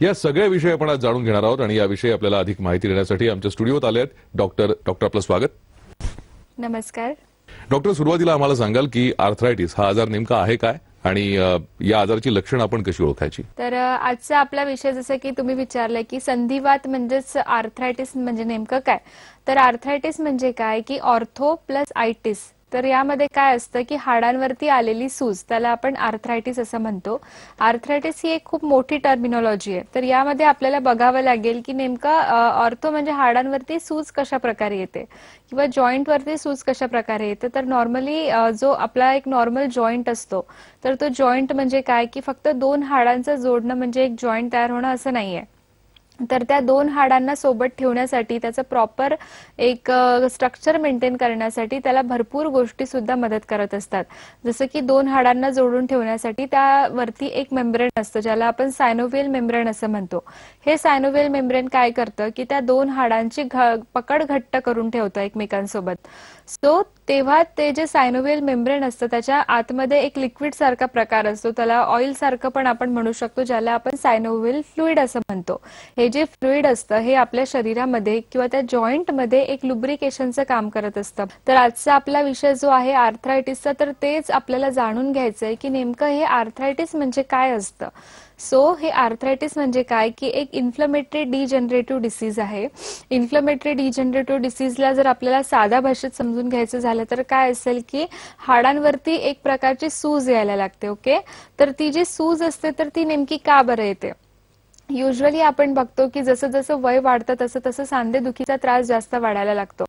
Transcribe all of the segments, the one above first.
या सगळ्या विषय आपण आज जाणून घेणार आहोत आणि याविषयी आपल्याला अधिक माहिती देण्यासाठी आमच्या स्टुडिओत आले आहेत डॉक्टर आपलं स्वागत. नमस्कार डॉक्टर, सुरुवातीला आम्हाला सांगाल की आर्थरायटिस हा आजार नेमका आहे काय आणि या आजाराची लक्षणं आपण कशी ओळखायची? तर आजचा आपला विषय जसं की तुम्ही विचारलंय की संधिवात म्हणजेच आर्थरायटिस म्हणजे नेमकं काय. तर आर्थरायटिस म्हणजे काय की ऑर्थो प्लस आयटिस. तर यामध्ये काय असतं की हाडांवरती आलेली सूज, त्याला आपण आर्थरायटिस असं म्हणतो. आर्थरायटिस ही एक खूप मोठी टर्मिनॉलॉजी आहे. तर यामध्ये आपल्याला बघावं लागेल की नेमका ऑर्थो म्हणजे हाडांवरती सूज कशा प्रकारे येते किंवा जॉईंट वरती सूज कशा प्रकारे येते. तर नॉर्मली जो आपला एक नॉर्मल जॉईंट असतो, तर तो जॉईंट म्हणजे काय की फक्त दोन हाडांचं जोडणं म्हणजे एक जॉईंट तयार होणं असं नाहीये. तर त्या दोन हाडांना सोबत ठेवण्यासाठी, त्याचं प्रॉपर एक स्ट्रक्चर मेंटेन करण्यासाठी त्याला भरपूर गोष्टी सुद्धा मदत करत असतात. जसं की दोन हाडांना जोडून ठेवण्यासाठी त्यावरती एक मेम्ब्रेन असतं, ज्याला आपण सायनोव्हियल मेम्ब्रेन असं म्हणतो. हे सायनोव्हियल मेम्ब्रेन काय करतं की त्या दोन हाडांची पकड घट्ट करून ठेवतं एकमेकांसोबत. सो तेव्हा ते जे सायनोव्हियल मेम्ब्रेन असतं त्याच्या आतमध्ये एक लिक्विड सारखा प्रकार असतो, त्याला ऑइल सारखं पण आपण म्हणू शकतो, ज्याला आपण सायनोव्हियल फ्लुइड असं म्हणतो. हे जे फ्लुइड असतं हे आपल्या शरीरामध्ये किंवा त्या जॉईंट मध्ये एक लुब्रिकेशनचं काम करत असतं. तर आजचा आपला विषय जो आहे आर्थरायटिसचा, तर तेच आपल्याला जाणून घ्यायचंय की नेमकं हे आर्थरायटिस म्हणजे काय असतं. सो हे आर्थरायटिस म्हणजे काय की एक इन्फ्लमेटरी डिजनरेटिव्ह डिसीज आहे. इन्फ्लमेटरी डिजनरेटिव्ह डिसीजला जर आपल्याला साध्या भाषेत समजून घ्यायचं झालं तर काय असेल की हाडांवरती एक प्रकारची सूज यायला लागते. ओके, तर ती जी सूज असते तर ती नेमकी का बरं येते. युजली आपण बघतो की जसं जसं वय वाढतं तसं तसं सांधेदुखीचा त्रास जास्त वाढायला लागतो.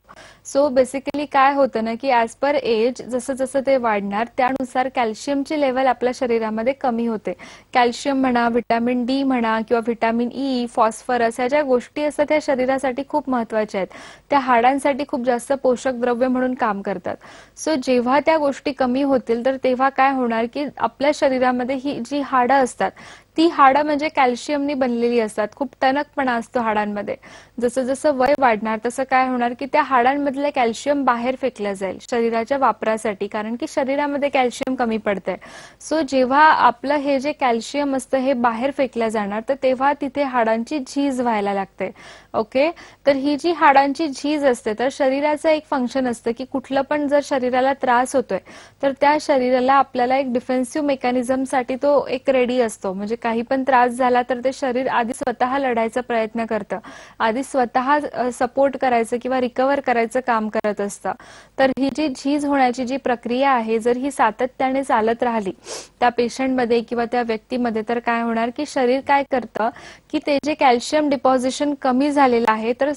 सो बेसिकली काय होतं ना की ॲज पर एज जसं जसं ते वाढणार त्यानुसार कॅल्शियमची लेवल आपल्या शरीरामध्ये कमी होते. कॅल्शियम म्हणा, व्हिटॅमिन डी म्हणा किंवा व्हिटॅमिन ई, फॉस्फरस ह्या ज्या गोष्टी असतात त्या शरीरासाठी खूप महत्वाच्या आहेत. त्या हाडांसाठी खूप जास्त पोषक द्रव्य म्हणून काम करतात. सो जेव्हा त्या गोष्टी कमी होतील तर तेव्हा काय होणार की आपल्या शरीरामध्ये ही जी हाडं असतात ती हाडं म्हणजे कॅल्शियमनी बनलेली असतात. खूप टणकपणा असतो हाडांमध्ये. जसं जसं वय वाढणार तसं काय होणार की त्या हाडांमधलं कॅल्शियम बाहेर फेकलं जाईल शरीराच्या वापरासाठी, कारण की शरीरामध्ये कॅल्शियम कमी पडतंय. सो जेव्हा आपलं हे जे कॅल्शियम असतं हे बाहेर फेकलं जाणार तर तेव्हा तिथे हाडांची झीज व्हायला लागते. ओके, तर ही जी हाडांची झीज असते तर शरीराचं एक फंक्शन असतं की कुठलं पण जर शरीराला त्रास होतोय तर त्या शरीराला आपल्याला एक डिफेन्सिव्ह मेकॅनिझमसाठी तो एक रेडी असतो. म्हणजे काही पण त्रास झाला तर ते शरीर आधी स्वतः लढायचा प्रयत्न करतं, आधी स्वतः सपोर्ट करायचं किंवा रिकव्हर करायचं काम करत असतं. तर ही जी झीज होण्याची जी प्रक्रिया आहे जर ही सातत्याने चालत राहिली त्या पेशंटमध्ये किंवा त्या व्यक्तीमध्ये तर काय होणार की शरीर काय करतं की ते जे कॅल्शियम डिपॉझिशन कमी झालेलं आहे तर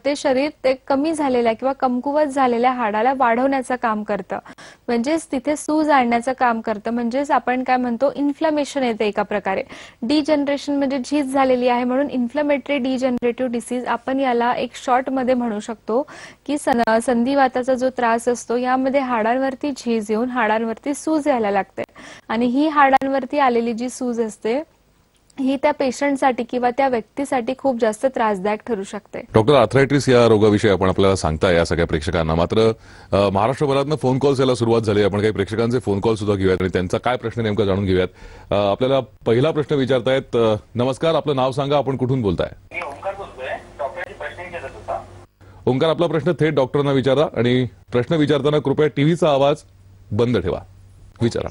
ते शरीर ते कमी झालेल्या किंवा कमकुवत झालेल्या हाडाला वाढवण्याचं काम करतं, म्हणजेच तिथे सूज आणण्याचं काम करतं. म्हणजेच आपण काय म्हणतो इन्फ्लमेशन येते एका प्रकारे. डिजनरेशन म्हणजे झीज झालेली आहे म्हणून इन्फ्लमेटरी डिजनरेटिव्ह डिसीज आपण याला एक शॉर्ट मध्ये म्हणू शकतो की संधिवाताचा जो त्रास असतो यामध्ये हाडांवरती झीज येऊन हाडांवरती सूज यायला लागते आणि ही हाडांवरती आलेली जी सूज असते ही त्या पेशंटसाठी किंवा त्या व्यक्तीसाठी खूप जास्त त्रासदायक ठरू शकते. डॉक्टर, आर्थरायटिस या रोगाविषयी आपण आपल्याला सांगताय या सगळ्या प्रेक्षकांना, मात्र महाराष्ट्रभरातनं फोन कॉल्स यायला सुरुवात झाली. आपण काही प्रेक्षकांचे फोन कॉल सुद्धा घेऊयात आणि त्यांचा काय प्रश्न नेमका जाणून घेऊयात. आपल्याला पहिला प्रश्न विचारतायत. नमस्कार, आपलं नाव सांगा, आपण कुठून बोलताय? ओंकार बोलतोय. डॉक्टरांची प्रश्न विचारत होता. ओंकार, आपला प्रश्न थेट डॉक्टरांना विचारा आणि प्रश्न विचारताना कृपया टीव्हीचा आवाज बंद ठेवा. विचारा.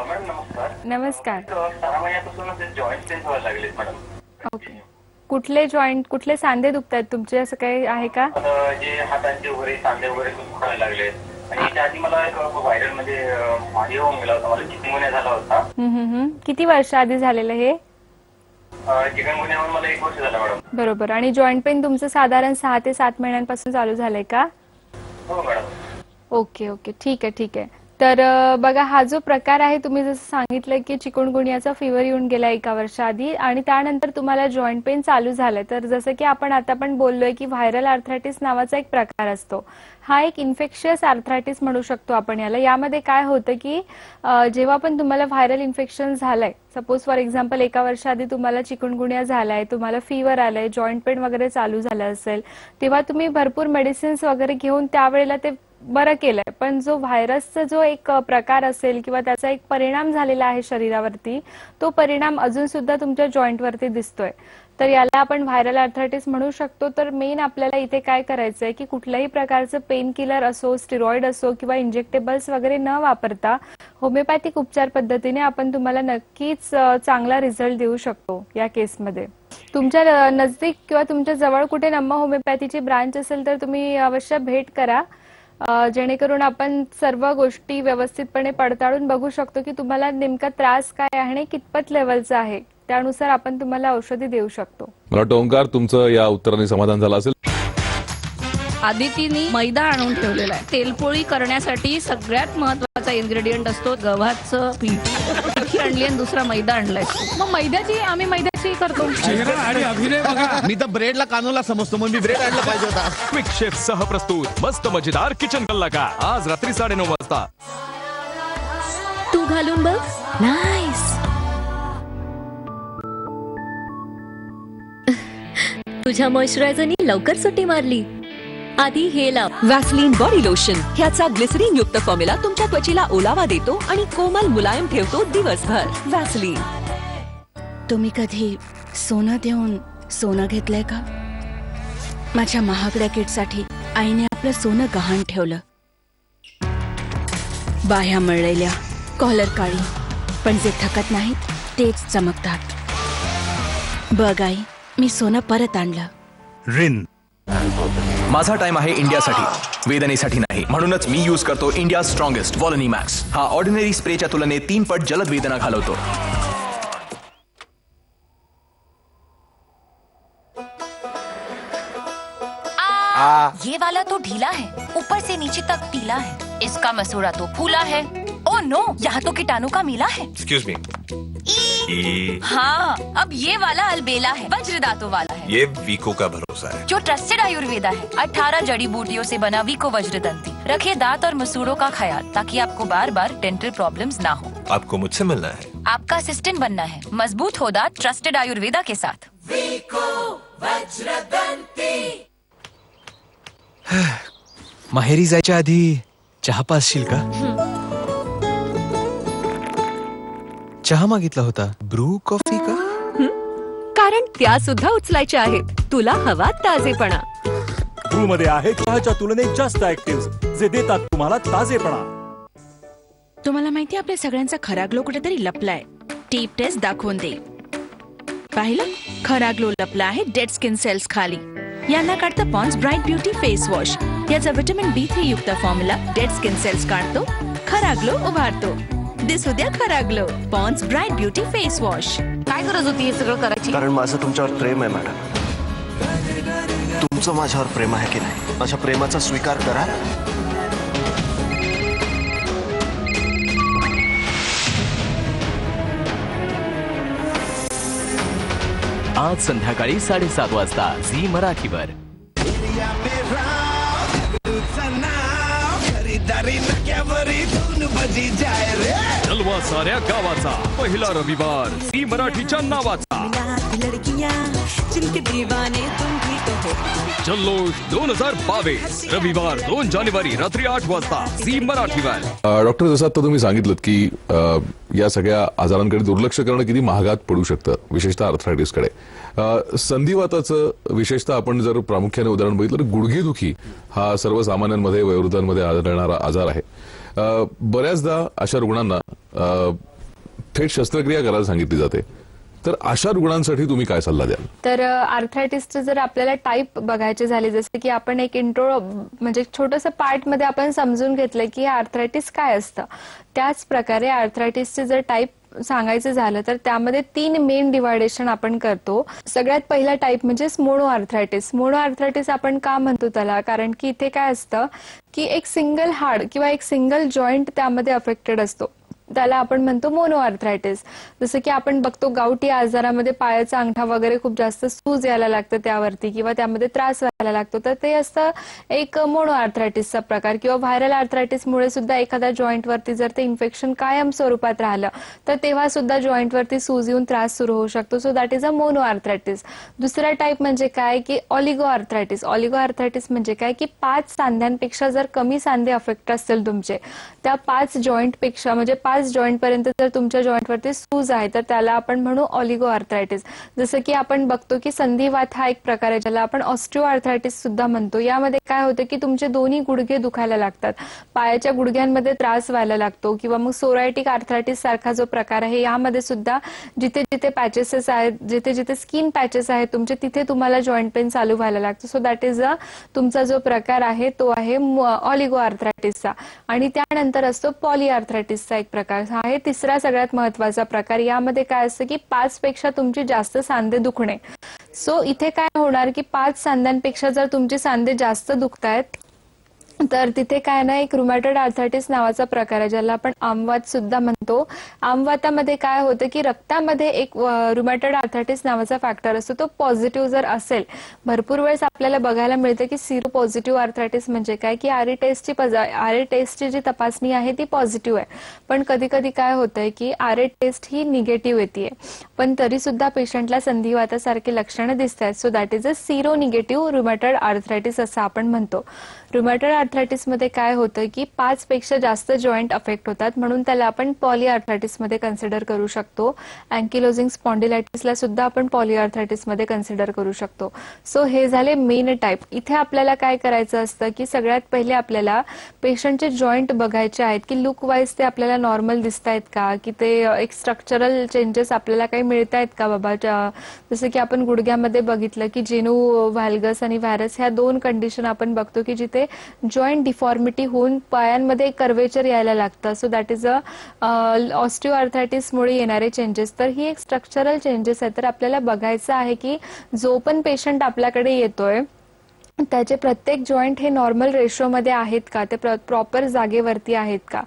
मॅडम नमस्कार. नमस्कार. 6 महिन्यापासून जॉईंट पेन व्हायला लागलेत मॅडम. ओके, कुठले जॉईंट कुठले सांधे दुखतात तुमचे, असं काही आहे का? जे हातांचे वगैरे सांधे वगैरे दुखायला लागलेत आणि याच्या आधी मला एक व्हायरल म्हणजे हे होऊन गेला होता, मला चिकनगुन्या झाला होता. किती वर्ष आधी झालेलं हे? चिकनगुन्यावर मला 1 वर्ष झालं मॅडम. बरोबर. आणि जॉईंट पेन तुमचं साधारण 6 ते 7 महिन्यांपासून चालू झालंय का? हो मॅडम. ओके ओके, ठीक आहे ठीक आहे. तर बघा, हा जो प्रकार आहे तुम्ही जसं सांगितलं की चिकनगुनियाचा फीवर येऊन गेला 1 वर्षाआधी आणि त्यानंतर तुम्हाला जॉईंट पेन चालू झालंय. तर जसं की आपण आता पण बोललोय की व्हायरल आर्थरायटिस नावाचा एक प्रकार असतो. हा एक इन्फेक्शियस आर्थरायटिस म्हणू शकतो आपण याला. यामध्ये काय होतं की जेव्हा पण तुम्हाला व्हायरल इन्फेक्शन झालंय, सपोज फॉर एक्झाम्पल 1 वर्षाआधी तुम्हाला चिकनगुनिया झालाय, तुम्हाला फीवर आलाय, जॉईंट पेन वगैरे चालू झालं असेल, तेव्हा तुम्ही भरपूर मेडिसिन्स वगैरे घेऊन त्यावेळेला ते बरं केलंय, पण जो व्हायरसचा जो एक प्रकार असेल किंवा त्याचा एक परिणाम झालेला आहे शरीरावरती, तो परिणाम अजून सुद्धा तुमच्या जॉईंटवरती दिसतोय. तर याला आपण व्हायरल आर्थरायटिस म्हणू शकतो. तर मेन आपल्याला इथे काय करायचंय की कुठल्याही प्रकारचं पेन किलर असो, स्टिरॉइड असो किंवा इंजेक्टेबल्स वगैरे न वापरता होमिओपॅथिक उपचार पद्धतीने आपण तुम्हाला नक्कीच चांगला रिझल्ट देऊ शकतो या केसमध्ये. तुमच्या नजदीक किंवा तुमच्या जवळ कुठे नम्मा होमिओपॅथीची ब्रांच असेल तर तुम्ही अवश्य भेट करा, जेणेकरून आपण सर्व गोष्टी व्यवस्थितपणे पडताळून बघू शकतो की तुम्हाला नेमका त्रास काय आहे आणि कितपत लेवलचा आहे. त्यानुसार आपण तुम्हाला औषधी देऊ शकतो. मला वाटतं ओंकार तुमचं या उत्तराने समाधान झालं असेल. आदितीने मैदा आणून ठेवलेला आहे. तेलपोळी करण्यासाठी सगळ्यात महत्वाचा इन्ग्रेडियंट असतो गव्हाचं पीठ. ही आणली आणि दुसरा मैदा आणलाय. मग आम्ही मैद्याची करतो. चेहरा आणि अभिनय बघा. मी तर ब्रेडला कानूला समजतो, मग मी ब्रेड आणलं पाहिजे होता. क्विक शेफ सह प्रस्तुत मस्त मजेदार किचन कलाकार आज रात्री 9:30 वाजता. तू घालून बघ. नाईस. तुझ्या मॉइश्चरायझरनी लवकर सुट्टी मारली. आधी हे लाव. व्हॅसलीन बॉडी लोशन ह्याचा ग्लिसरीन युक्त फॉर्म्युला तुमच्या त्वचेला ओलावा देतो आणि कोमल मुलायम ठेवतो दिवसभर. व्हॅसलीन. तुम्ही कधी सोनं देऊन सोनं घेतलंय का? माझ्या महागड्या किटसाठी आईने आपलं सोनं गहाण ठेवलं. बाह्या मळलेल्या, कॉलर काळी, पण जे थकत नाहीत तेच चमकतात. बघ आई, मी सोनं परत आणलं. रिन. माझा टाइम आहे इंडियासाठी, वेदनेसाठी नाही. म्हणूनच मी यूज करतो इंडिया स्ट्रॉंगेस्ट वॉलनी मॅक्स. हा ऑर्डिनरी स्प्रेच्या तुलनेत 3 पट जलद वेदना घालवतो. ये वाला तो ढीला है, ऊपर से नीचे तक पीला है. इसका मसूड़ा तो फूला है. ओह नो, यहाँ तो कीटाणु का मिला है. Excuse me. हाँ, अब ये वाला अलबेला है, वज्र दांतों वाला है. ये वीको का भरोसा है. जो ट्रस्टेड आयुर्वेदा है. 18 जड़ी बूटियों से बना वीको वज्रदंती. रखे दांत और मसूड़ों का ख्याल ताकि आपको बार बार डेंटल प्रॉब्लम्स ना हो. आपको मुझसे मिलना है. आपका असिस्टेंट बनना है. मजबूत हो दांत ट्रस्टेड आयुर्वेदा के साथ. माहेरी जायच्या आधी चहा पासशील का? चहा मागितला होता. ब्रू कॉफी का? कारण त्या सुद्धा उचलायच्या आहेत. तुला हवा ताजेपणा. ब्रू मध्ये आहे चहाच्या तुलनेत जास्त ऍक्टिव्ह जे देतात तुम्हाला ताजेपणा. तुम्हाला माहिती आपल्या सगळ्यांचा खरा ग्लो कुठेतरी लपलाय. टीप टेस्ट दाखवून दे. पाहिलं, खरा ग्लो लपला आहे डेड स्किन सेल्स खाली. यांना काढतं Pond's bright beauty face wash. याचा व्हिटॅमिन B3 युक्त फॉर्म्युला डेड स्किन सेल्स काढतो, खरा ग्लो उभारतो. दिसू द्या खरा glow. Pond's bright beauty face wash. काय गरज होती हे सगळं करायची? कारण माझं तुमच्यावर प्रेम आहे मॅडम. तुमचं माझ्यावर प्रेम आहे की नाही? माझ्या प्रेमाचा स्वीकार करा. आज संध्याकाळी 7:30 वाजता झी मराठीवर. जलवा साऱ्या गावाचा पहिला रविवार झी मराठीच्या नावाचा. जल्लोष 2022 रविवार 2 जानेवारी रात्री 8 वाजता झी मराठीवर. डॉक्टर, जसं आता तुम्ही सांगितलं की या सगळ्या आजारांकडे दुर्लक्ष करणं किती महागात पडू शकतं, विशेषतः आर्थरायटिसकडे. संधिवाताचं विशेषतः आपण जर प्रामुख्याने उदाहरण बघितलं तर गुडघेदुखी हा सर्वसामान्यांमध्ये, वयोवृद्धांमध्ये आढळणारा आजार आहे. बऱ्याचदा अशा रुग्णांना थेट शस्त्रक्रिया करायला सांगितली जाते. तर अशा रुग्णांसाठी तुम्ही काय सल्ला द्याल? तर आर्थरायटिसचे जर आपल्याला टाईप बघायचे झाले, जसे की आपण एक इंट्रो म्हणजे छोटंसं पार्ट मध्ये आपण समजून घेतलं की आर्थरायटिस काय असतं, त्याच प्रकारे आर्थरायटिसचे जर टाईप सांगायचं झालं तर त्यामध्ये 3 मेन डिवायडेशन आपण करतो. सगळ्यात पहिला टाईप म्हणजे मोनो आर्थरायटिस. मोनो आर्थरायटिस आपण का म्हणतो त्याला? कारण की इथे काय असतं की एक सिंगल हाड किंवा एक सिंगल जॉईंट त्यामध्ये अफेक्टेड असतो. त्याला आपण म्हणतो मोनो आर्थरायटिस. जसं की आपण बघतो गावठी आजारामध्ये पायाचा अंगठा वगैरे खूप जास्त सूज यायला लागतं त्यावरती किंवा त्यामध्ये त्रास व्हायला लागतो, तर ते असतं एक मोनो आर्थरायटिसचा प्रकार. किंवा व्हायरल आर्थरायटिसमुळे सुद्धा एखाद्या जॉईंटवरती जर ते इन्फेक्शन कायम स्वरूपात राहिलं तर तेव्हा सुद्धा जॉईंटवरती सूज येऊन त्रास सुरू होऊ शकतो. So that is a mono arthritis. दुसरा टाईप म्हणजे काय की ऑलिगो आर्थरायटिस. ऑलिगो आर्थरायटिस म्हणजे काय की 5 सांध्यांपेक्षा जर कमी सांधे अफेक्ट असतील तुमचे, त्या 5 जॉईंट पेक्षा म्हणजे 5 जॉईंट पर्यंत जर तुमच्या जॉईंटवरती सूज आहे तर त्याला आपण म्हणू ऑलिगो आर्थरायटिस. जसं की आपण बघतो की संधिवात हा एक प्रकार आहे ज्याला आपण ऑस्टिओ आर्थरायटिस सुद्धा म्हणतो. यामध्ये काय होतं की तुमचे दोन्ही गुडघे दुखायला लागतात, पायाच्या गुडघ्यांमध्ये त्रास व्हायला लागतो. किंवा मग सोरायटिक आर्थरायटिस सारखा जो प्रकार आहे यामध्ये सुद्धा जिथे जिथे पॅचेसेस आहेत, जिथे जिथे स्किन पॅचेस आहेत तुमचे, तिथे तुम्हाला जॉईंट पेन चालू व्हायला लागतो. सो दॅट इज अ तुमचा जो प्रकार आहे तो आहे ऑलिगो आर्थरायटिसचा. आणि त्यानंतर असतो पॉली आर्थरायटिसचा एक प्रकार. हा आहे तिसरा सगळ्यात महत्वाचा प्रकार. यामध्ये काय असतं की 5 पेक्षा तुमची जास्त सांधे दुखणे. सो इथे काय होणार की 5 सांध्यांपेक्षा जर तुमचे सांधे जास्त दुखतायत तर तिथे काय ना एक रुमॅटॉइड आर्थरायटिस नावाचा प्रकार आहे ज्याला आपण आमवात सुद्धा म्हणतो. आमवातामध्ये काय होतं की रक्तामध्ये एक रुमॅटॉइड आर्थरायटिस नावाचा फॅक्टर असतो, तो पॉझिटिव्ह जर असेल, भरपूर वेळेस आपल्याला बघायला मिळते की सिरो पॉझिटिव्ह आर्थरायटिस म्हणजे काय की आरए टेस्टची जी तपासणी आहे ती पॉझिटिव्ह आहे, पण कधी कधी काय होतंय की आरए टेस्ट ही निगेटिव्ह येते, पण तरी सुद्धा पेशंटला संधिवातासारखे लक्षणं दिसत आहेत. So that is a sero negative rheumatoid arthritis असं आपण म्हणतो. रुमॅटॉइड आर्थरायटिस मध्ये काय होतं की 5 पेक्षा जास्त जॉईंट अफेक्ट होतात, म्हणून त्याला आपण पॉली आर्थरायटिस मध्ये कन्सिडर करू शकतो. अँकिलोजिंग स्पॉन्डिलायटिसला सुद्धा आपण पॉली आर्थरायटिस मध्ये कन्सिडर करू शकतो. सो हे झाले मेन टाईप. इथे आपल्याला काय करायचं असतं की सगळ्यात पहिले आपल्याला पेशंटचे जॉईंट बघायचे आहेत की लुक वाईज ते आपल्याला नॉर्मल दिसत आहेत का, की ते एक स्ट्रक्चरल चेंजेस आपल्याला काही मिळत आहेत का बाबा. जसं की आपण गुडघ्यामध्ये बघितलं की जेनू व्हाल्गस आणि व्हायरस ह्या 2 कंडिशन आपण बघतो की जिथे जॉईंट डिफॉर्मिटी होऊन पायांमध्ये कर्वेचर यायला लागतं. So that is a osteo आर्थरायटिसमुळे येणारे चेंजेस. तर ही एक स्ट्रक्चरल चेंजेस आहे. तर आपल्याला बघायचं आहे की जो पण पेशंट आपल्याकडे येतोय त्याचे प्रत्येक जॉईंट हे नॉर्मल रेशोमध्ये आहेत का, ते प्रॉपर जागेवरती आहेत का,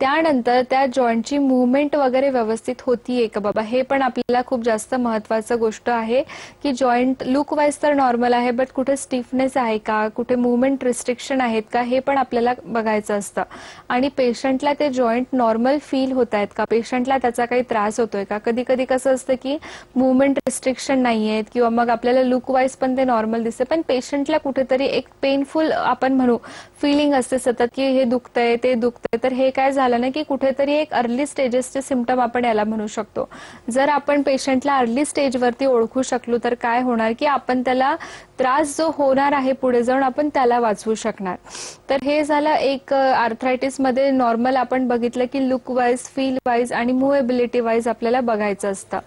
त्यानंतर त्या जॉईंटची मुवमेंट वगैरे व्यवस्थित होतीये का बाबा, हे पण आपल्याला खूप जास्त महत्वाचं गोष्ट आहे की जॉईंट लुक वाईज तर नॉर्मल आहे बट कुठे स्टिफनेस आहे का, कुठे मुवमेंट रिस्ट्रिक्शन आहेत का, हे पण आपल्याला बघायचं असतं. आणि पेशंटला ते जॉईंट नॉर्मल फील होत आहेत का, पेशंटला त्याचा काही त्रास होतोय का. कधी कधी कसं असतं की मुवमेंट रिस्ट्रिक्शन नाहीयेत किंवा मग आपल्याला लुक वाईज पण ते नॉर्मल दिसते, पण पेशंटला कुठेतरी एक पेनफुल आपण म्हणू फिलिंग असते सतत की हे दुखतंय ते दुखतंय. तर हे काय झालं ना की कुठेतरी एक अर्ली स्टेजेसचे सिम्पटम आपण याला म्हणू शकतो. जर आपण पेशंटला अर्ली स्टेजवरती ओळखू शकलो तर काय होणार की आपण त्याला त्रास जो होणार आहे पुढे जाऊन आपण त्याला वाचवू शकणार. तर हे झालं एक आर्थरायटिस मध्ये नॉर्मल आपण बघितलं की लुक वाईज, फील वाईज आणि मुव्हेबिलिटी वाईज आपल्याला बघायचं असतं.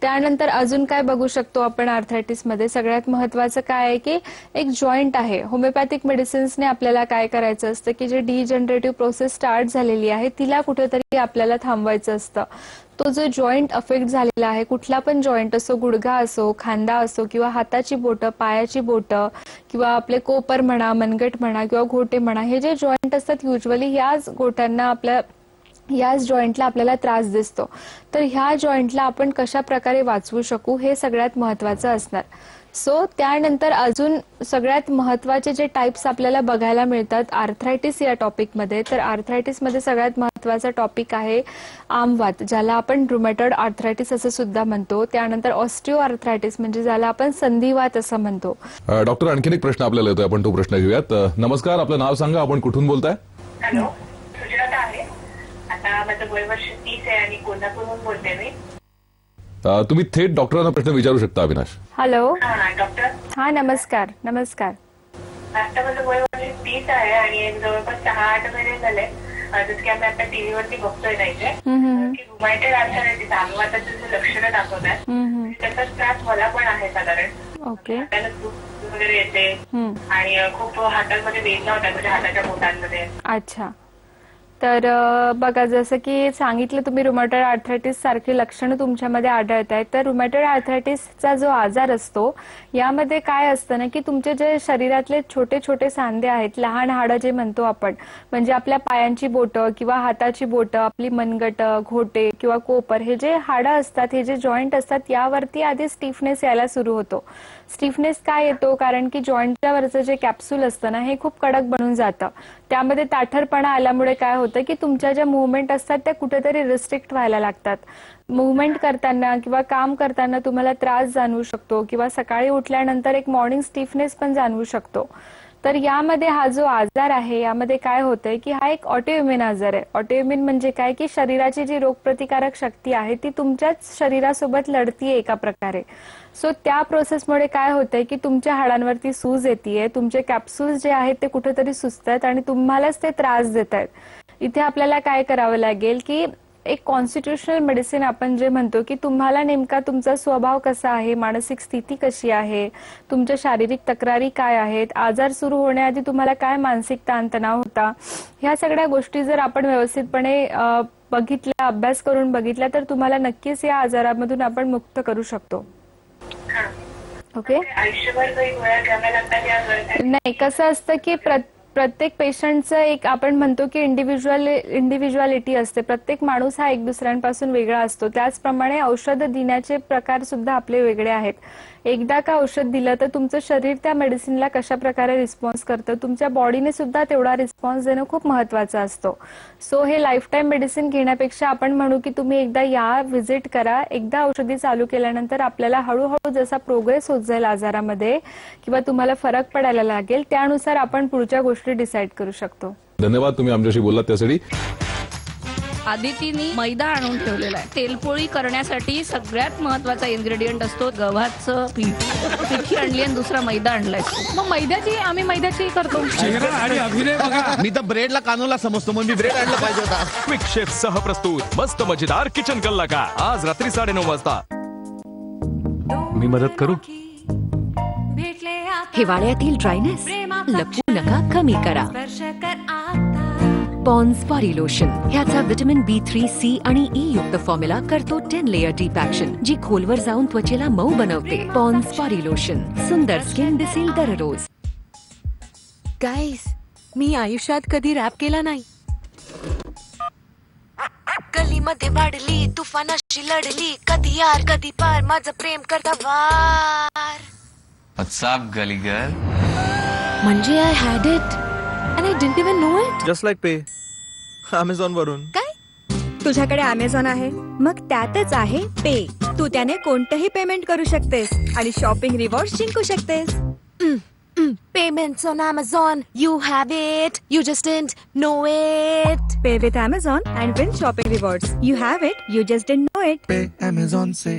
त्यानंतर अजून काय बघू शकतो आपण आर्थरायटिस मध्ये, सगळ्यात महत्वाचं काय आहे की एक जॉईंट आहे. होमिओपॅथिक मेडिसिन्सने आपल्याला काय करायचं असतं की जे डिजनरेटिव्ह प्रोसेस स्टार्ट झालेली आहे तिला कुठेतरी आपल्याला थांबवायचं असतं. तो जो जॉईंट अफेक्ट झालेला आहे, कुठला पण जॉईंट असो, गुडघा असो, खांदा असो किंवा हाताची बोटं, पायाची बोटं किंवा आपले कोपर म्हणा, मनगट म्हणा किंवा घोटे म्हणा, हे जे जॉईंट असतात युजली याच गोट्यांना याच जॉईंटला आपल्याला त्रास दिसतो. तर ह्या जॉईंटला आपण कशा प्रकारे वाचवू शकू हे सगळ्यात महत्वाचं असणार. सो त्यानंतर अजून सगळ्यात महत्वाचे जे टाइप्स आपल्याला बघायला मिळतात आर्थरायटिस या टॉपिकमध्ये, तर आर्थरायटिसमध्ये सगळ्यात महत्वाचा टॉपिक आहे आमवात, ज्याला आपण रुमॅटॉइड आर्थरायटिस असं सुद्धा म्हणतो. त्यानंतर ऑस्टिओ आर्थरायटिस म्हणजे ज्याला आपण संधिवात असं म्हणतो. डॉक्टर आणखीन एक प्रश्न आपल्याला येतोय, आपण तो प्रश्न घेऊयात. नमस्कार, आपलं नाव सांगा, आपण कुठून बोलताय? हॅलो, सुजाता आहे. आता माझं वय वर्ष 30 आहे आणि कोल्हापूरहून बोलते मी. तुम्ही थेट डॉक्टरांना प्रश्न विचारू शकता. अविनाश. हॅलो. हा डॉक्टर. हा नमस्कार. नमस्कार. आता माझं वय वर्ष 30 आहे आणि जवळपास 6-8 महिने झाले. जसं की आम्ही आता टीव्हीवरती बघतोय नाही की रुमॅटॉइड आर्थरायटिस आमवाताचे जे लक्षणं दाखवतात त्याचा त्रास मला पण आहे साधारण. ओके. हाताला सूज वगैरे येते आणि खूप हातांमध्ये वेदना होतात, म्हणजे हाताच्या बोटांमध्ये. अच्छा. तर बघा, जसं की सांगितलं तुम्ही, रुमॅटॉइड आर्थरायटिस सारखी लक्षणं तुमच्यामध्ये आढळत आहेत. तर रुमॅटॉइड आर्थरायटिसचा जो आजार असतो, यामध्ये काय असतं ना, की तुमचे जे शरीरातले छोटे छोटे सांधे आहेत, लहान हाडं जे म्हणतो आपण, म्हणजे आपल्या पायांची बोटं किंवा हाताची बोटं, आपली मनगट, घोटे किंवा कोपर, हे जे हाडं असतात, हे जे जॉईंट असतात, यावरती आधी स्टिफनेस यायला सुरू होतो. स्टिफनेस काय येतो? कारण की जॉईंटच्या वरचं जे कॅप्सूल असतं ना, हे खूप कडक बनून जातं. त्यामध्ये ताठरपणा आल्यामुळे काय होतं की तुमच्या ज्या मुवमेंट असतात त्या कुठेतरी रिस्ट्रिक्ट व्हायला लागतात. मुवमेंट करताना किंवा काम करताना तुम्हाला त्रास जाणवू शकतो किंवा सकाळी उठल्यानंतर एक मॉर्निंग स्टिफनेस पण जाणवू शकतो. तर यामध्ये हा जो आजार आहे, यामध्ये काय होतंय की हा एक ऑटोइम्युन आजार आहे. ऑटोइम्युन म्हणजे काय की शरीराची जी रोगप्रतिकारक शक्ती आहे ती तुमच्याच शरीरासोबत लढतीये एका प्रकारे. सो त्या प्रोसेसमुळे काय होतंय की तुमच्या हाडांवरती सूज येतेय, तुमचे कॅप्सूल्स जे आहेत ते कुठेतरी सुजतायत आणि तुम्हालाच ते त्रास देत आहेत. इथे आपल्याला काय करावं लागेल की एक कॉन्स्टिट्युशनल मेडिसिन आपण जे म्हणतो की तुम्हाला नेमका तुमचा स्वभाव कसा आहे, मानसिक स्थिती कशी आहे, तुमच्या शारीरिक तक्रारी काय आहेत, आजार सुरू होण्याआधी तुम्हाला काय मानसिक ताणतणाव होता, ह्या सगळ्या गोष्टी जर आपण व्यवस्थितपणे बघितल्या, अभ्यास करून बघितल्या, तर तुम्हाला नक्कीच या आजारामधून आपण मुक्त करू शकतो. ओके, आयुष्यभर काही गोळ्या घ्याव्या लागतात या आजारासाठी? नाही, कसं असतं की प्रत्येक पेशंटचं एक आपण म्हणतो की इंडिव्हिज्युअलिटी असते. प्रत्येक माणूस हा एक दुसऱ्यांपासून वेगळा असतो. त्याचप्रमाणे औषध देण्याचे प्रकार सुद्धा आपले वेगळे आहेत. एकदा का औषध दिलं तर तुमचं शरीर त्या मेडिसिनला कशा प्रकारे रिस्पॉन्स करतं, तुमच्या बॉडीने सुद्धा तेवढा रिस्पॉन्स देणं खूप महत्वाचं असतो. सो हे लाईफ टाईम मेडिसिन घेण्यापेक्षा आपण म्हणू की तुम्ही एकदा या, व्हिजिट करा. एकदा औषधी चालू केल्यानंतर आपल्याला हळूहळू जसा प्रोग्रेस होत जाईल आजारामध्ये किंवा तुम्हाला फरक पडायला लागेल, त्यानुसार आपण पुढच्या गोष्टी डिसाईड करू शकतो. धन्यवाद, तुम्ही आमच्याशी बोललात त्यासाठी. आदितीने मैदा आणून ठेवलेला आहे. तेलपोळी करण्यासाठी सगळ्यात महत्वाचा इन्ग्रेडियंट असतो गव्हाचं पीठ. पिठी आणली आणि दुसरा मैदा आणलाय. मग आम्ही मैद्याची करतो. चेहरा आणि अभिनय बघा. मी तर ब्रेडला कानूला समजतो, मग मी ब्रेड आणलं पाहिजे होता. क्विक शेफ सह प्रस्तुत मस्त मजेदार किचन कल्ला का आज रात्री 9:30 वाजता. मी मदत करू? हिवाळ्यातील ड्रायनेस लपवू नका, कमी करा. पॉन्स बॉडी लोशन ह्याचा व्हिटॅमिन B3, C आणि E युक्त फॉर्म्युला करतो 10 लेयर डीप ऍक्शन, जी खोलवर जाऊन त्वचेला मऊ बनवते. पॉन्स बॉडी लोशन, सुंदर स्किन दिसेल दररोज. गाईस, मी आयुष्यात कधी रॅप केला नाही. गलीमध्ये वाढली, तुफानाशी लढली, कधी यार कधी पार, माझं प्रेम करता वार. What's up, gully girl? म्हणजे I had it and I didn't even know it. Just like pay Amazon वरून. तुझ्याकडे अमेझॉन आहे, मग त्यातच आहे पे. तू त्याने कोणतंही पेमेंट करू शकतेस आणि शॉपिंग रिवॉर्ड जिंकू शकतेस. Payments on Amazon. You have it. You just didn't know it. Pay with Amazon and win shopping rewards. You have it. You just didn't know it. Pay Amazon say.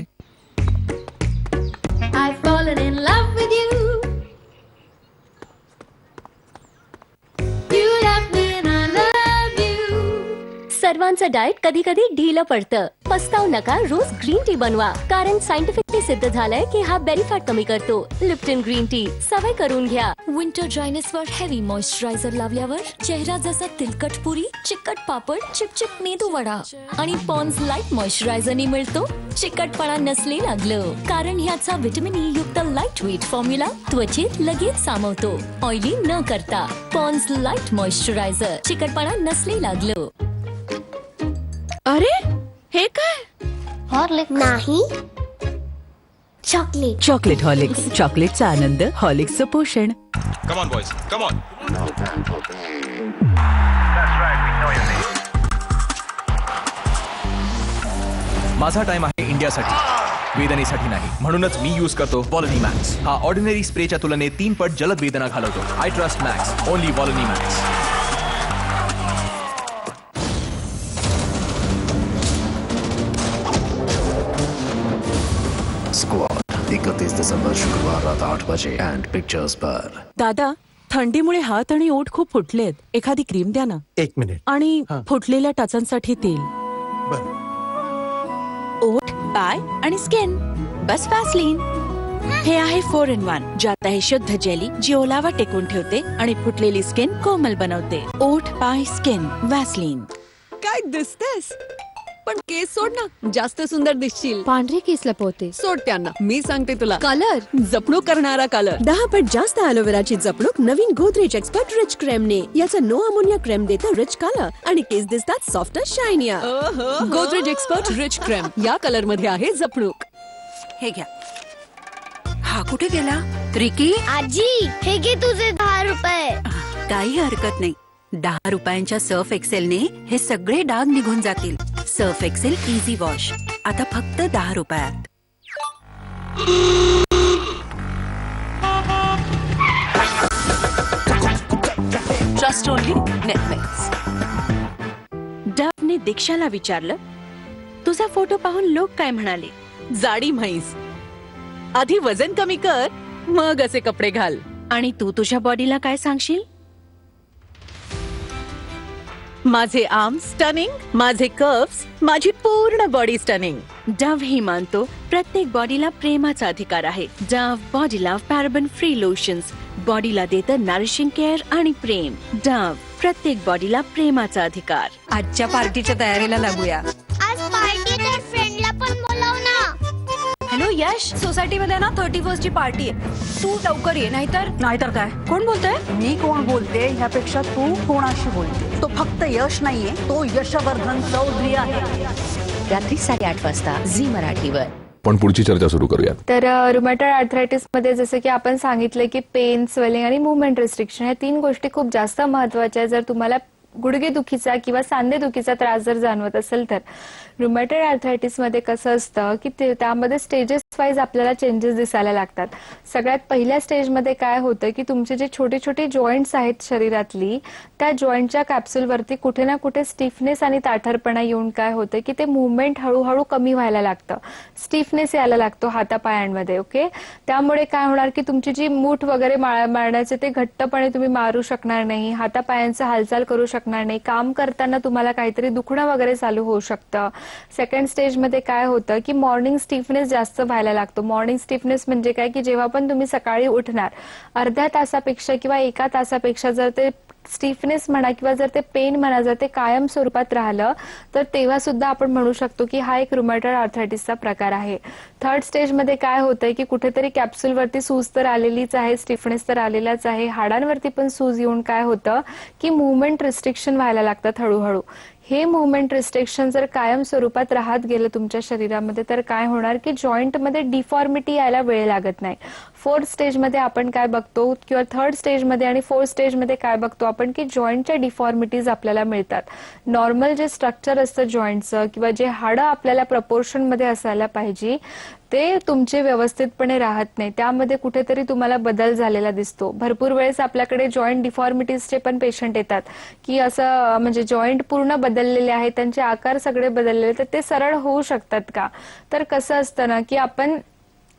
I've fallen in love with you. You love me and I love you. सर्वांचं diet कधी कधी ढिलं पडतं. पस्ताव नका, रोज green tea बनवा, कारण scientifically सिद्ध झालंय की हा बेली फॅट कमी करतो. लिप्टन ग्रीन टी सवय करून घ्या. विंटर ड्रायनेसवर हेवी मॉइश्चरायझर लावल्यावर चेहरा जसा तिलकट पुरी, चिकट पापड, चिपचिप मेदू वडा आणि पॉन्स लाईट मॉइश्चरायझरनी मिळतो चिकटपणा नसले लागलं, कारण ह्याचा व्हिटॅमिन E युक्त लाईट वेट फॉर्म्युला त्वचेत लगेच सामावतो, ऑइली न करता. पॉन्स लाईट मॉइश्चरायझर, चिकटपणा नसले लागलं. अरे हे काय? हॉर्लिक्स नाही, चॉकलेट. चॉकलेट हॉलिक्स, चॉकलेटचा आनंद, हॉलिक्सचं पोषण. Come on boys, come on. माझा टाइम आहे इंडियासाठी, वेदनेसाठी नाही. म्हणूनच मी यूज करतो वॉलनी मॅक्स. हा ऑर्डिनरी स्प्रेच्या तुलनेत 3 पट जलद वेदना घालवतो. आय ट्रस्ट मॅक्स, ओनली वॉलनी मॅक्स. स्क्वॉड 31 दिसंबर शुक्रवार रात 8 बजे एंड पिक्चर्स पर. दादा, थंडीमुळे हात आणि ओठ खूप फुटलेत. एखादी क्रीम द्या ना. 1 मिनिट. आणि फुटलेल्या टाचांसाठी तेल. ओठ, पाय आणि स्किन, बस व्हॅसलीन. हे आहे 4-in-1, ज्यात आहे शुद्ध जेली जी ओलावा टेकून ठेवते आणि फुटलेली स्किन कोमल बनवते. ओठ पाय स्किन वॅसलीन. काय दिसतेस पण केस सोड ना, जास्त सुंदर दिसशील. पांढरे केस लपवते. सोड त्यांना, मी सांगते तुला. कलर जपणूक करणारा कलर. 10 पट जास्त ॲलोवेराची जपणूक नवीन गोदरेज एक्सपर्ट रिच क्रीमने. याचा नो अमोनिया क्रीम देतं रिच कलर आणि केस दिसतात सॉफ्ट शायनिया. गोदरेज एक्सपर्ट रिच क्रीम या कलर मध्ये आहे जपणूक. हे घ्या. हा कुठे गेला? रिकी, आजी हे घे तुझे 10 रुपये. काही हरकत नाही. 10 रुपयांच्या सर्फ एक्सेलने हे सगळे डाग निघून जातील. सर्फ एक्सेल इझी वॉश आता फक्त 10 रुपयात. Trust only Netflix. डवने दीक्षाला विचारलं, तुझा फोटो पाहून लोक काय म्हणाले? जाडी म्हैस. आधी वजन कमी कर, मग असे कपडे घाल. आणि तू तुझ्या बॉडीला काय सांगशील? माझे आर्म स्टनिंग, माझे कर्व्स, माझी पूर्ण बॉडी स्टनिंग. डव ही मानतो प्रत्येक बॉडीला प्रेमाचा अधिकार आहे. Dove body love paraben free lotions बॉडीला देतं नरिशिंग केअर आणि प्रेम. डव प्रत्येक बॉडीला प्रेमाचा अधिकार. आजच्या पार्टीच्या तयारीला लागूया. आज पार्टी तर फ्रेंडला पण बोलाव ना. हॅलो यश, सोसायटी मध्ये ना 31st ची पार्टी आहे. तू लवकर ये, नाहीतर काय? कोण बोलतोय? मी कोण बोलते ह्यापेक्षा तू कोणाशी बोलते? तो फक्त यश नाहीये, तो यशवर्धन चौधरी आहे. रात्री 8:30 वाजता झी मराठीवर. पण पुढची चर्चा सुरू करूया. तर रुमॅटॉइड आर्थरायटिस मध्ये जसं की आपण सांगितलं की पेन, स्वेलिंग आणि मुवमेंट रिस्ट्रिक्शन या 3 गोष्टी खूप जास्त महत्वाच्या आहेत. जर तुम्हाला गुडघेदुखीचा किंवा सांधेदुखीचा त्रास जर जाणवत असेल तर रुमॅटॉइड आर्थरायटिस मध्ये कसं असतं की त्यामध्ये स्टेजेस वाईज आपल्याला चेंजेस दिसायला लागतात. सगळ्यात पहिल्या स्टेजमध्ये काय होतं की तुमचे जे छोटे छोटे जॉईंट्स आहेत शरीरातली, त्या जॉईंटच्या कॅप्सूलवरती कुठे ना कुठे स्टिफनेस आणि ताठरपणा येऊन काय होतं की ते मुवमेंट हळूहळू कमी व्हायला लागतं. स्टिफनेस यायला लागतो हातापायांमध्ये. ओके, त्यामुळे काय होणार की तुमची जी मूठ वगैरे मारण्याचे ते घट्टपणे तुम्ही मारू शकणार नाही, हातापायांचं हालचाल करू शकणार नाही, काम करताना तुम्हाला काहीतरी दुखणं वगैरे चालू होऊ शकतं. सेकंड स्टेजमध्ये काय होतं की मॉर्निंग स्टिफनेस जास्त व्हायला लागतो. मॉर्निंग स्टिफनेस म्हणजे काय की जेव्हा पण तुम्ही सकाळी उठणार अर्ध्या तासापेक्षा किंवा 1 तासापेक्षा जर ते स्टिफनेस म्हणा किंवा जर ते पेन म्हणा जर ते कायम स्वरूपात राहिलं तर तेव्हा सुद्धा आपण म्हणू शकतो की हा एक रुमॅटॉइड आर्थरायटिसचा प्रकार आहे. थर्ड स्टेजमध्ये काय होतंय की कुठेतरी कॅप्सूलवरती सूज तर आलेलीच आहे, स्टिफनेस तर आलेलाच आहे, हाडांवरती पण सूज येऊन काय होतं की मुवमेंट रिस्ट्रिक्शन व्हायला लागतात हळूहळू. हे मुवमेंट रिस्ट्रिक्शन जर कायम स्वरूपात राहत गेलं तुमच्या शरीरामध्ये तर काय होणार की जॉईंटमध्ये डिफॉर्मिटी यायला वेळ लागत नाही. फोर्थ स्टेजमध्ये आपण काय बघतो किंवा थर्ड स्टेजमध्ये आणि फोर्थ स्टेजमध्ये काय बघतो आपण की जॉईंटच्या डिफॉर्मिटीज आपल्याला मिळतात. नॉर्मल जे स्ट्रक्चर असतं जॉईंटचं किंवा जे हाडं आपल्याला प्रपोर्शनमध्ये असायला पाहिजे ते तुमचे व्यवस्थितपणे राहत नाही, त्यामध्ये कुठेतरी तुम्हाला बदल झालेला दिसतो. भरपूर वेळेस आपल्याकडे जॉईंट डिफॉर्मिटीजचे पण पेशंट येतात की असं म्हणजे जॉईंट पूर्ण बदललेले आहेत, त्यांचे आकार सगळे बदललेले, तर ते सरळ होऊ शकतात का? तर कसं असतं ना की आपण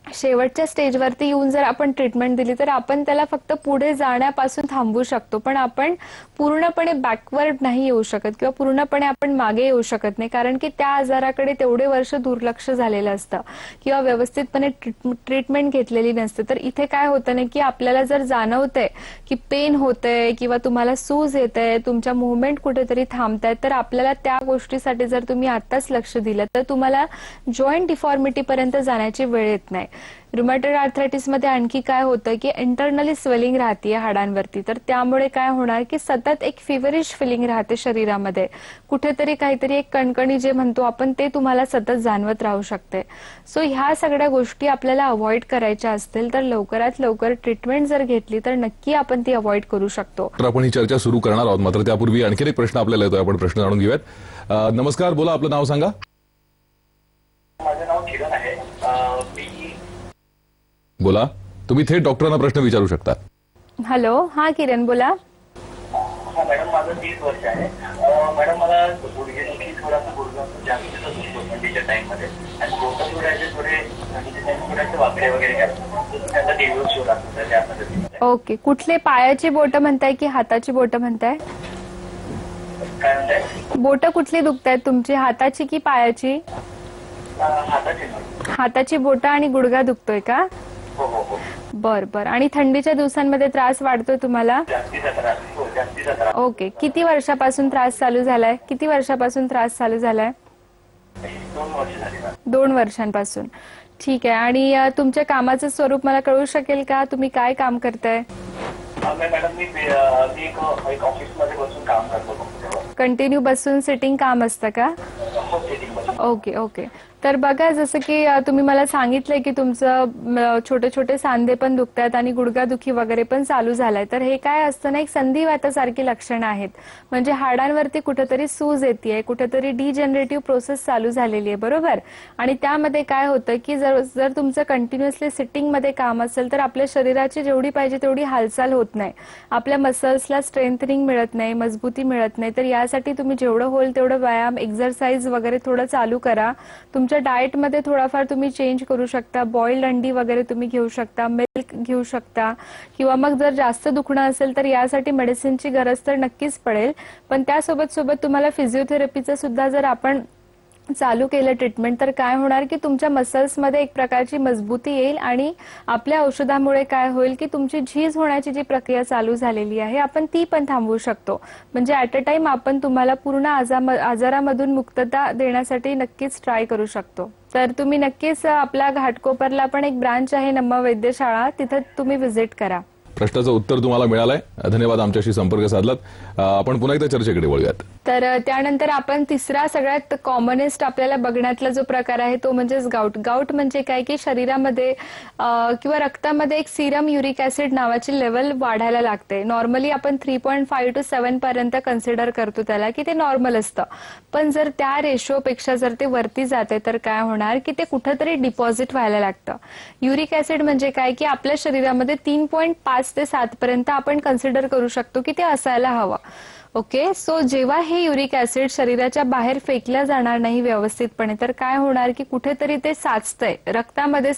शेवटच्या स्टेजवरती येऊन जर आपण ट्रीटमेंट दिली तर आपण त्याला फक्त पुढे जाण्यापासून थांबवू शकतो, पण आपण पूर्णपणे बॅकवर्ड नाही येऊ शकत किंवा पूर्णपणे आपण मागे येऊ शकत नाही, कारण की त्या आजाराकडे तेवढे वर्ष दुर्लक्ष झालेलं असतं किंवा व्यवस्थितपणे ट्रीटमेंट घेतलेली नसते. तर इथे काय होतं ना की आपल्याला जर जाणवतंय की पेन होतंय किंवा तुम्हाला सूज येतंय, तुमच्या मुवमेंट कुठेतरी थांबतायत, तर आपल्याला त्या गोष्टीसाठी जर तुम्ही आत्ताच लक्ष दिलं तर तुम्हाला जॉईंट डिफॉर्मिटी पर्यंत जाण्याची वेळ येत नाही. रुमॅटॉइड आर्थरायटिस मध्ये आणखी काय होतं की इंटरनली स्वेलिंग राहते हाडांवरती, तर त्यामुळे काय होणार की सतत एक फिवरिश फिलिंग राहते शरीरामध्ये, कुठेतरी काहीतरी एक कणकणी जे म्हणतो आपण ते तुम्हाला सतत जाणवत राहू शकते. सो ह्या सगळ्या गोष्टी आपल्याला अवॉइड करायच्या असतील तर लवकरात लवकर ट्रीटमेंट जर घेतली तर नक्की आपण ती अवॉइड करू शकतो. तर आपण ही चर्चा सुरू करणार आहोत, मात्र त्यापूर्वी आणखी एक प्रश्न आपल्याला येतोय, आपण प्रश्न जाणून घेऊयात. नमस्कार, बोला, आपलं नाव सांगा. माझं नाव किरण आहे. बोला, तुम्ही थेट डॉक्टरांना प्रश्न विचारू शकता. हॅलो, हा किरण बोला. हा मॅडम, माझं 30 वर्ष आहे. मॅडम, मला गुडघेदुखी थोडासा गुडघा जास्त असतो थंडीच्या टाइममध्ये आणि बोटं थोडे वाकडे वगैरे असतात, त्यांना दिवस शो लागतो त्यामध्ये. ओके, कुठले पायाची बोटं म्हणताय की हाताची बोटं म्हणताय? काय म्हणताय? बोटं कुठली दुखतायत तुमची, हाताची की पायाची? हाताची. हाताची बोटं आणि गुडघा दुखतोय का? हो हो हो. बर बर. आणि थंडीच्या दिवसांमध्ये त्रास वाढतोय तुम्हाला? जास्तीचा त्रास. हो, जास्तीचा त्रास. ओके. किती वर्षापासून त्रास चालू झालाय? 2 वर्ष झाली ना. 2 वर्षांपासून. ठीक आहे. आणि तुमच्या कामाचं स्वरूप मला कळू शकेल का? तुम्ही काय काम करताय? मॅडम मी एक ऑफिसमध्ये बसून काम करतो कॉम्प्युटरवर. कंटिन्यू बसून सिटिंग काम असतं का? हो, सेटिंग बसून. Okay okay. तर बघा, जसं की तुम्ही मला सांगितलंय की तुमचं छोटे छोटे सांधे पण दुखतात आणि गुडघादुखी वगैरे पण चालू झालाय. तर हे काय असतं ना, एक संधिवातासारखी लक्षणं आहेत. म्हणजे हाडांवरती कुठेतरी सूज येते, कुठेतरी डिजनरेटिव्ह प्रोसेस चालू झालेली आहे, बरोबर. आणि त्यामध्ये काय होतं की जर तुमचं कंटिन्युअसली सिटिंगमध्ये काम असेल तर आपल्या शरीराची जेवढी पाहिजे तेवढी हालचाल होत नाही, आपल्या मसल्सला स्ट्रेंथनिंग मिळत नाही, मजबूती मिळत नाही. तर यासाठी तुम्ही जेवढं होईल तेवढं व्यायाम, एक्सरसाइज वगैरे थोडं चालू करा. तुमच्या डाएटमध्ये थोडाफार तुम्ही चेंज करू शकता. बॉइल्ड अंडी वगैरे तुम्ही घेऊ शकता, मिल्क घेऊ शकता, किंवा मग जर जास्त दुखणं असेल तर यासाठी मेडिसिनची गरज तर नक्कीच पडेल. पण त्यासोबत तुम्हाला फिजिओथेरपीचं सुद्धा जर आपण चालू केलं ट्रीटमेंट तर काय होणार की तुमच्या मसल्समध्ये एक प्रकारची मजबूती येईल आणि आपल्या औषधामुळे काय होईल की तुमची झीज होण्याची जी प्रक्रिया चालू झालेली आहे आपण ती पण थांबवू शकतो. म्हणजे ॲट अ टाइम आपण तुम्हाला पूर्ण आजारामधून मुक्तता देण्यासाठी नक्कीच ट्राय करू शकतो. तर तुम्ही नक्कीच आपल्या घाटकोपरला पण एक ब्रांच आहे नमा वैद्यशाळा, तिथे तुम्ही व्हिजिट करा. प्रश्नाचं उत्तर तुम्हाला मिळालंय. धन्यवाद आमच्याशी संपर्क साधलात. आपण पुन्हा एकदा चर्चेकडे वळूयात. तर त्यानंतर आपण तिसरा सगळ्यात कॉमनेस्ट आपल्याला बघण्यातला जो प्रकार आहे तो म्हणजे गाऊट. गाऊट म्हणजे काय की शरीरामध्ये किंवा रक्तामध्ये एक सिरम युरिक ऍसिड नावाची लेवल वाढायला लागते. नॉर्मली आपण 3.5 to 7 पर्यंत कन्सिडर करतो त्याला की ते नॉर्मल असतं. पण जर त्या रेशोपेक्षा जर ते वरती जाते तर काय होणार की ते कुठेतरी डिपॉझिट व्हायला लागतं. युरिक ऍसिड म्हणजे काय की आपल्या शरीरामध्ये 3.5 ते 7 पर्यंत आपण कन्सिडर करू शकतो की ते असायला हवं. ओके. सो जेव्हा हे युरिक ऍसिड शरीराच्या बाहेर फेकलं जाणार नाही व्यवस्थितपणे तर काय होणार की कुठेतरी ते साचतंय, रक्तामध्ये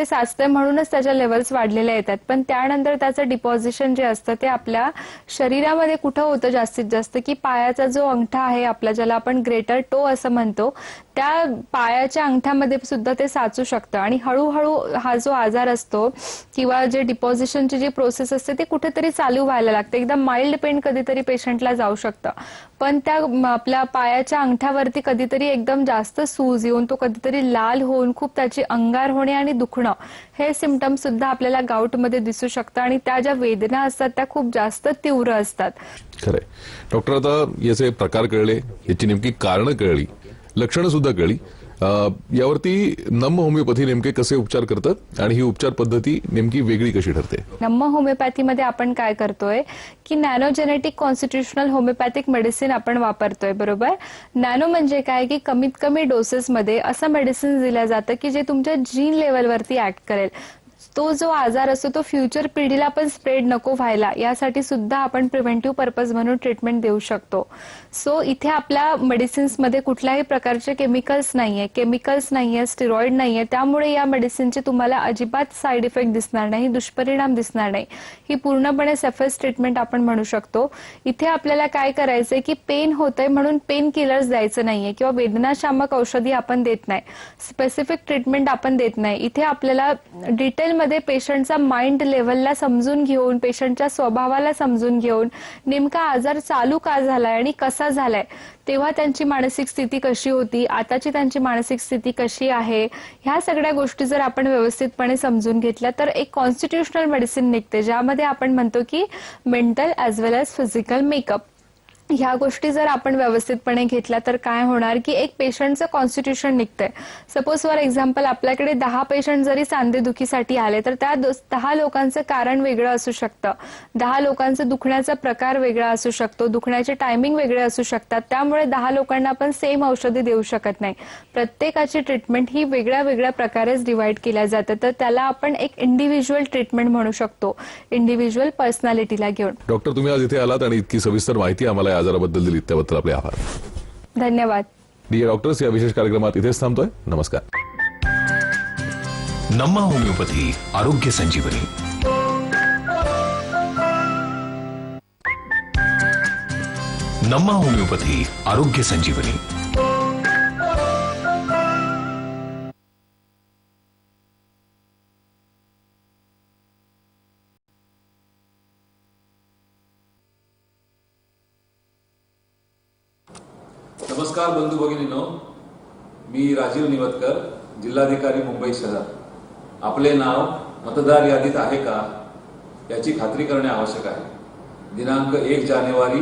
साचतंय म्हणूनच त्याच्या लेवल्स वाढलेल्या येतात. पण त्यानंतर त्याचं डिपॉझिशन जे असतं ते आपल्या शरीरामध्ये कुठं होतं जास्तीत जास्त की पायाचा जो अंगठा आहे आपला, ज्याला आपण ग्रेटर टो असं म्हणतो, त्या पायाच्या अंगठ्यामध्ये सुद्धा ते साचू शकतं. आणि हळूहळू हा जो आजार असतो किंवा जे डिपॉझिशनची जी प्रोसेस असते ते कुठेतरी चालू व्हायला लागते. एकदम माइल्ड पेन कधीतरी पेशंटला जाऊ शकतं, पण त्या आपल्या पायाच्या अंगठ्यावरती कधीतरी एकदम जास्त सूज येऊन तो कधीतरी लाल होऊन खूप त्याची अंगार होणे आणि दुखणं हे सिम्पटम्स सुद्धा आपल्याला गाऊटमध्ये दिसू शकतं. आणि त्या ज्या वेदना असतात त्या खूप जास्त तीव्र असतात. खरंय. डॉक्टर, आता याचे प्रकार कळले, याची नेमकी कारणं कळली, लक्षणं सुद्धा कळली. यावरती नम्म होमिओपॅथी नेमके कसे उपचार करतात आणि ही उपचार पद्धती नेमकी वेगळी कशी ठरते? नम्म होमिओपॅथीमध्ये आपण काय करतोय की नॅनोजेनेटिक कॉन्स्टिट्युशनल होमिओपॅथिक मेडिसिन आपण वापरतोय, बरोबर. नॅनो म्हणजे काय की कमीत कमी डोसेसमध्ये असं मेडिसिन दिलं जातं की जे तुमच्या जीन लेवलवरती ऍक्ट करेल. तो जो आजार असतो तो फ्युचर पिढीला पण स्प्रेड नको व्हायला यासाठी सुद्धा आपण प्रिव्हेंटिव्ह पर्पज म्हणून ट्रीटमेंट देऊ शकतो. सो इथे आपल्या मेडिसिन्समध्ये कुठल्याही प्रकारचे केमिकल्स नाहीये, स्टेरॉइड नाहीये. त्यामुळे या मेडिसिनचे तुम्हाला अजिबात साईड इफेक्ट दिसणार नाही, दुष्परिणाम दिसणार नाही. ही पूर्णपणे सेफेस्ट ट्रीटमेंट आपण म्हणू शकतो. इथे आपल्याला काय करायचंय की पेन होतंय म्हणून पेन किलर्स द्यायचं नाहीये किंवा वेदनाशामक औषधी आपण देत नाही, स्पेसिफिक ट्रीटमेंट आपण देत नाही. इथे आपल्याला डिटेलमध्ये पेशंटचा माइंड लेव्हलला समजून घेऊन, पेशंटच्या स्वभावाला समजून घेऊन, नेमका आजार चालू का झालाय आणि कसा झालाय, तेव्हा त्यांची मानसिक स्थिती कशी होती, आताची त्यांची मानसिक स्थिती कशी आहे, ह्या सगळ्या गोष्टी जर आपण व्यवस्थितपणे समजून घेतल्या तर एक कॉन्स्टिट्युशनल मेडिसिन निघते, ज्यामध्ये आपण म्हणतो की मेंटल ॲज वेल ॲज फिजिकल मेकअप. ह्या गोष्टी जर आपण व्यवस्थितपणे घेतल्या तर काय होणार की एक पेशंटचं कॉन्स्टिट्यूशन निघतंय. सपोज फॉर एक्झाम्पल आपल्याकडे 10 पेशंट जरी सांधेदुखीसाठी आले तर त्या 10 लोकांचं कारण वेगळं असू शकतं, 10 लोकांचं दुखण्याचा प्रकार वेगळा असू शकतो, दुखण्याचे टायमिंग वेगळे असू शकतात. त्यामुळे 10 लोकांना आपण सेम औषधी देऊ शकत नाही. प्रत्येकाची ट्रीटमेंट ही वेगळ्या वेगळ्या प्रकारेच डिवाइड केल्या जाते. तर त्याला आपण एक इंडिव्हिज्युअल ट्रीटमेंट म्हणू शकतो, इंडिव्हिज्युअल पर्सनॅलिटीला घेऊन. डॉक्टर, तुम्ही आज इथे आलात आणि इतकी सविस्तर माहिती आम्हाला आजाराबद्दल दिली, त्याबद्दल आपले आभार. धन्यवाद. डिअर डॉक्टर्स, या विशेष कार्यक्रमात इथेच थांबतोय. नमस्कार. नम्मा होमिओपॅथी, आरोग्य संजीवनी. नम्मा होमिओपॅथी, आरोग्य संजीवनी. नमस्कार. नमस्कार बंधू भगिनींनो, मी राजीव निवतकर, जिल्हाधिकारी मुंबई शहर. आपले नाव मतदार यादीत आहे का याची खात्री करणे आवश्यक आहे. दिनांक 1 जानेवारी